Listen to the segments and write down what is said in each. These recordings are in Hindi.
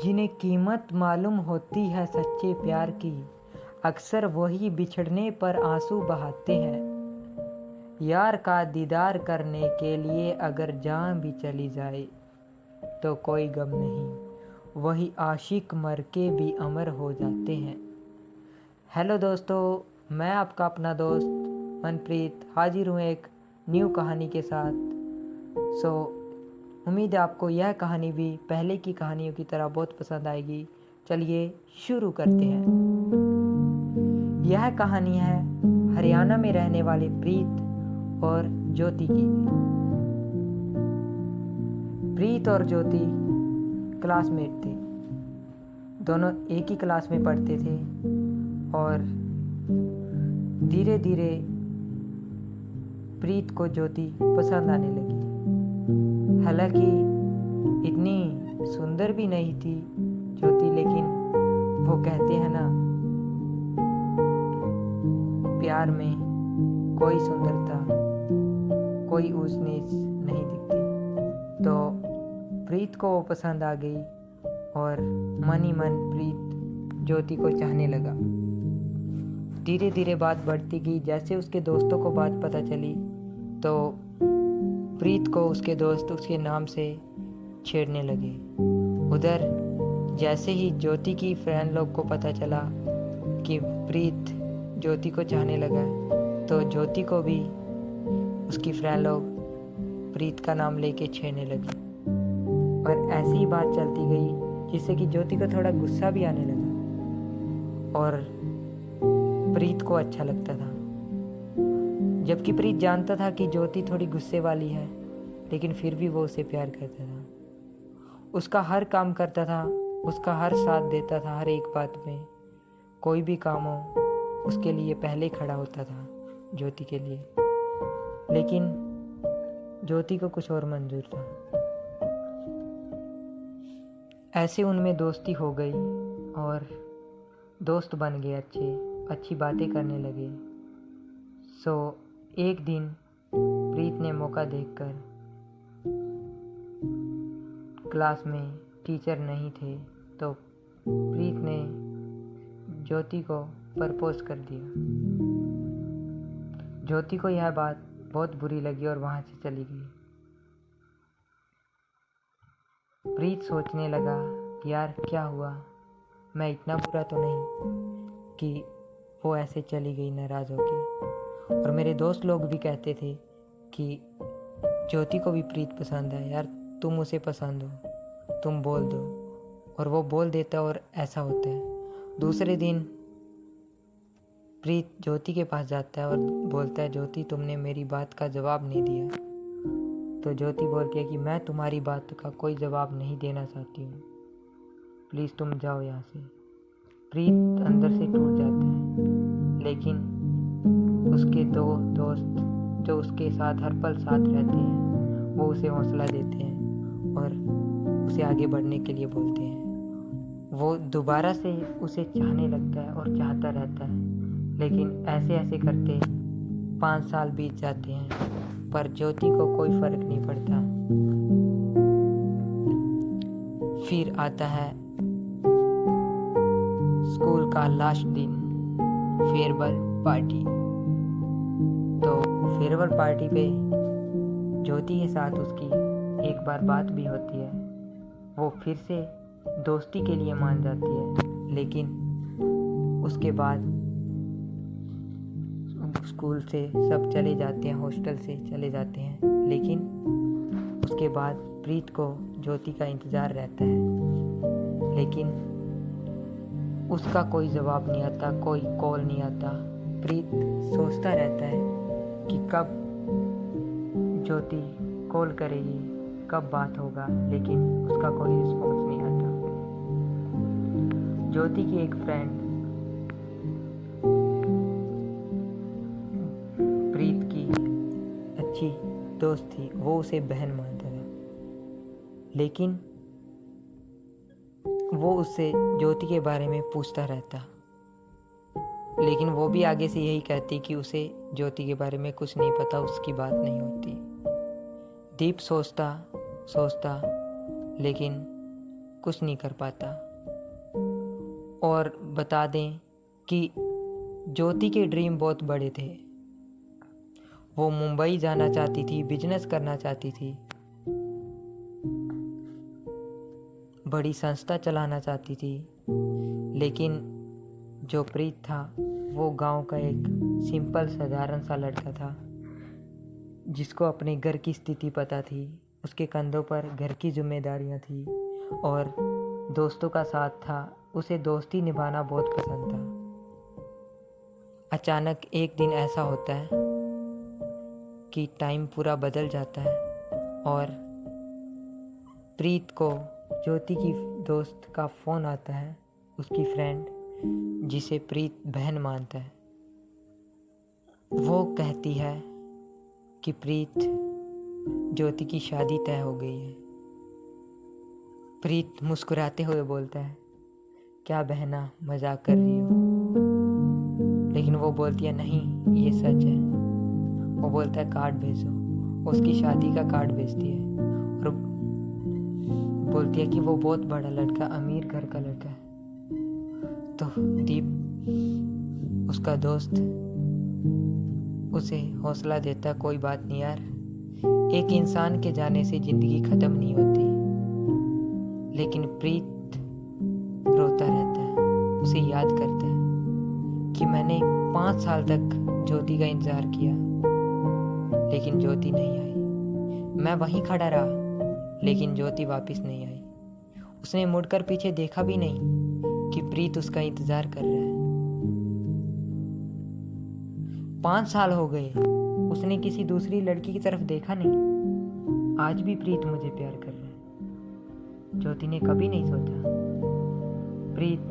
जिन्हें कीमत मालूम होती है सच्चे प्यार की, अक्सर वही बिछड़ने पर आंसू बहाते हैं। यार का दीदार करने के लिए अगर जान भी चली जाए तो कोई गम नहीं, वही आशिक मर के भी अमर हो जाते हैं। हेलो दोस्तों, मैं आपका अपना दोस्त मनप्रीत हाजिर हूँ एक न्यू कहानी के साथ। उम्मीद है आपको यह कहानी भी पहले की कहानियों की तरह बहुत पसंद आएगी। चलिए शुरू करते हैं। यह कहानी है हरियाणा में रहने वाले प्रीत और ज्योति की। प्रीत और ज्योति क्लासमेट थे, दोनों एक ही क्लास में पढ़ते थे और धीरे धीरे प्रीत को ज्योति पसंद आने लगी। हालांकि इतनी सुंदर भी नहीं थी ज्योति, लेकिन वो कहते हैं ना, प्यार में कोई सुंदरता, कोई ऊंच नीच नहीं दिखती। तो प्रीत को वो पसंद आ गई और मन ही मन प्रीत ज्योति को चाहने लगा। धीरे धीरे बात बढ़ती गई। जैसे उसके दोस्तों को बात पता चली तो प्रीत को उसके दोस्त उसके नाम से छेड़ने लगे। उधर जैसे ही ज्योति की फ्रेंड लोग को पता चला कि प्रीत ज्योति को चाहने लगा तो ज्योति को भी उसकी फ्रेंड लोग प्रीत का नाम लेके छेड़ने लगी। और ऐसी ही बात चलती गई जिससे कि ज्योति को थोड़ा गुस्सा भी आने लगा और प्रीत को अच्छा लगता था। जबकि प्रीत जानता था कि ज्योति थोड़ी गुस्से वाली है, लेकिन फिर भी वो उसे प्यार करता था। उसका हर काम करता था, उसका हर साथ देता था। हर एक बात में, कोई भी काम हो उसके लिए पहले खड़ा होता था ज्योति के लिए। लेकिन ज्योति को कुछ और मंजूर था। ऐसे उनमें दोस्ती हो गई और दोस्त बन गए, अच्छी बातें करने लगे। एक दिन प्रीत ने मौका देखकर, क्लास में टीचर नहीं थे तो प्रीत ने ज्योति को प्रपोज कर दिया। ज्योति को यह बात बहुत बुरी लगी और वहां से चली गई। प्रीत सोचने लगा, यार क्या हुआ, मैं इतना बुरा तो नहीं कि वो ऐसे चली गई नाराज़ होके। और मेरे दोस्त लोग भी कहते थे कि ज्योति को भी प्रीत पसंद है, यार तुम उसे पसंद हो, तुम बोल दो। और वो बोल देता और ऐसा होता है। दूसरे दिन प्रीत ज्योति के पास जाता है और बोलता है, ज्योति तुमने मेरी बात का जवाब नहीं दिया। तो ज्योति बोलती है कि मैं तुम्हारी बात का कोई जवाब नहीं देना चाहती हूँ, प्लीज़ तुम जाओ यहाँ से। प्रीत अंदर से टूट जाता है, लेकिन उसके दो दोस्त जो उसके साथ हर पल साथ रहते हैं वो उसे हौसला देते हैं और उसे आगे बढ़ने के लिए बोलते हैं। वो दोबारा से उसे चाहने लगता है और चाहता रहता है, लेकिन ऐसे ऐसे करते 5 साल बीत जाते हैं पर ज्योति को कोई फर्क नहीं पड़ता। फिर आता है स्कूल का लास्ट दिन, फेयरवेल पार्टी। तो फेयरवेल पार्टी पे ज्योति के साथ उसकी एक बार बात भी होती है। वो फिर से दोस्ती के लिए मान जाती है, लेकिन उसके बाद स्कूल से सब चले जाते हैं, हॉस्टल से चले जाते हैं। लेकिन उसके बाद प्रीत को ज्योति का इंतज़ार रहता है, लेकिन उसका कोई जवाब नहीं आता, कोई कॉल नहीं आता। प्रीत सोचता रहता है कि कब ज्योति कॉल करेगी, कब बात होगा, लेकिन उसका कोई रिस्पॉन्स नहीं आता। ज्योति की एक फ्रेंड प्रीत की अच्छी दोस्त थी, वो उसे बहन मानता था, लेकिन वो उससे ज्योति के बारे में पूछता रहता। लेकिन वो भी आगे से यही कहती कि उसे ज्योति के बारे में कुछ नहीं पता, उसकी बात नहीं होती। दीप सोचता, लेकिन कुछ नहीं कर पाता। और बता दें कि ज्योति के ड्रीम बहुत बड़े थे। वो मुंबई जाना चाहती थी, बिजनेस करना चाहती थी, बड़ी संस्था चलाना चाहती थी। लेकिन जो प्रीत था वो गांव का एक सिंपल साधारण सा लड़का था जिसको अपने घर की स्थिति पता थी। उसके कंधों पर घर की जिम्मेदारियां थी और दोस्तों का साथ था। उसे दोस्ती निभाना बहुत पसंद था। अचानक एक दिन ऐसा होता है कि टाइम पूरा बदल जाता है और प्रीत को ज्योति की दोस्त का फ़ोन आता है, उसकी फ्रेंड जिसे प्रीत बहन मानता है। वो कहती है कि प्रीत ज्योति की शादी तय हो गई है। प्रीत मुस्कुराते हुए बोलता है, क्या बहना मजाक कर रही हो? लेकिन वो बोलती है, नहीं ये सच है। वो बोलता है, कार्ड भेजो। उसकी शादी का कार्ड भेजती है और बोलती है कि वो बहुत बड़ा लड़का, अमीर घर का लड़का है। तो दीप उसका दोस्त उसे हौसला देता, कोई बात नहीं यार, एक इंसान के जाने से ज़िंदगी ख़त्म नहीं होती। लेकिन प्रीत रोता रहता है, उसे याद करता है कि मैंने 5 साल तक ज्योति का इंतज़ार किया लेकिन ज्योति नहीं आई। मैं वहीं खड़ा रहा लेकिन ज्योति वापस नहीं आई। उसने मुड़कर पीछे देखा भी नहीं कि प्रीत उसका इंतज़ार कर रहा है। 5 साल हो गए, उसने किसी दूसरी लड़की की तरफ देखा नहीं। आज भी प्रीत मुझे प्यार कर रहा है। ज्योति ने कभी नहीं सोचा। प्रीत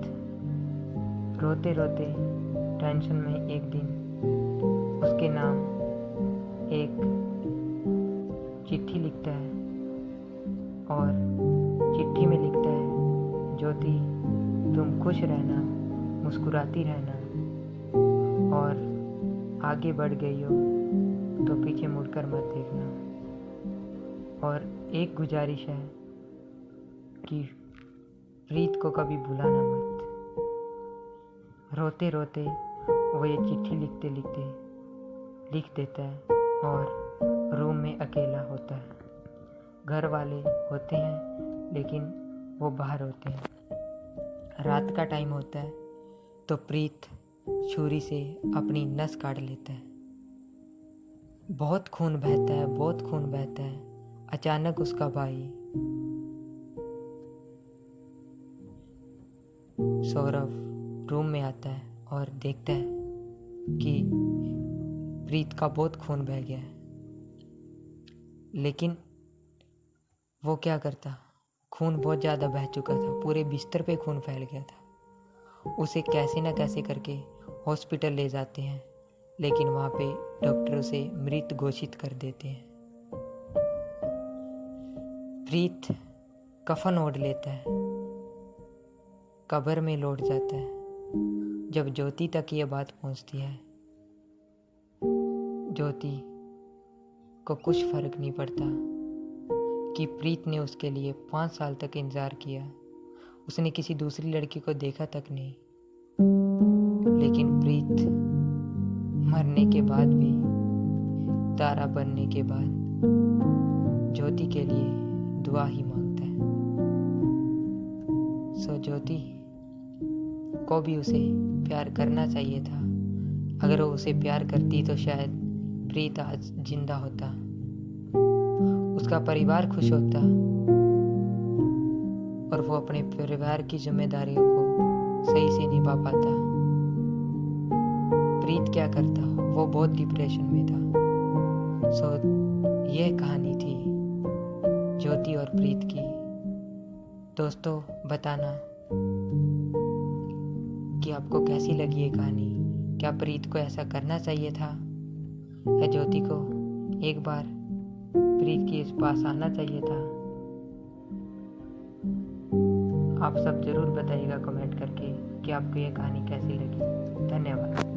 रोते रोते टेंशन में एक दिन उसके नाम एक चिट्ठी लिखता है और चिट्ठी में लिखता है, ज्योति तुम खुश रहना, मुस्कुराती रहना और आगे बढ़ गई हो तो पीछे मुड़कर मत देखना। और एक गुजारिश है कि प्रीत को कभी भुलाना मत। रोते रोते वो ये चिट्ठी लिखते लिखते लिख देता है और रूम में अकेला होता है। घर वाले होते हैं लेकिन वो बाहर होते हैं। रात का टाइम होता है तो प्रीत छुरी से अपनी नस काट लेता है। बहुत खून बहता है, बहुत खून बहता है। अचानक उसका भाई सौरभ रूम में आता है और देखता है कि प्रीत का बहुत खून बह गया है। लेकिन वो क्या करता, खून बहुत ज़्यादा बह चुका था, पूरे बिस्तर पे खून फैल गया था। उसे कैसे न कैसे करके हॉस्पिटल ले जाते हैं लेकिन वहाँ पे डॉक्टर उसे मृत घोषित कर देते हैं। प्रीत कफन ओढ़ लेता है, कब्र में लौट जाता है। जब ज्योति तक ये बात पहुंचती है, ज्योति को कुछ फर्क नहीं पड़ता कि प्रीत ने उसके लिए 5 साल तक इंतजार किया। उसने किसी दूसरी लड़की को देखा तक नहीं। लेकिन प्रीत मरने के बाद भी, तारा बनने के बाद ज्योति के लिए दुआ ही मांगता है। सो ज्योति को भी उसे प्यार करना चाहिए था। अगर वो उसे प्यार करती तो शायद प्रीत आज जिंदा होता, उसका परिवार खुश होता और वो अपने परिवार की जिम्मेदारियों को सही से निभा पाता। प्रीत क्या करता, वो बहुत डिप्रेशन में था। सो यह कहानी थी ज्योति और प्रीत की। दोस्तों बताना कि आपको कैसी लगी ये कहानी। क्या प्रीत को ऐसा करना चाहिए था या ज्योति को एक बार प्रीत के इस पास आना चाहिए था? आप सब जरूर बताइएगा कमेंट करके कि आपको ये कहानी कैसी लगी। धन्यवाद।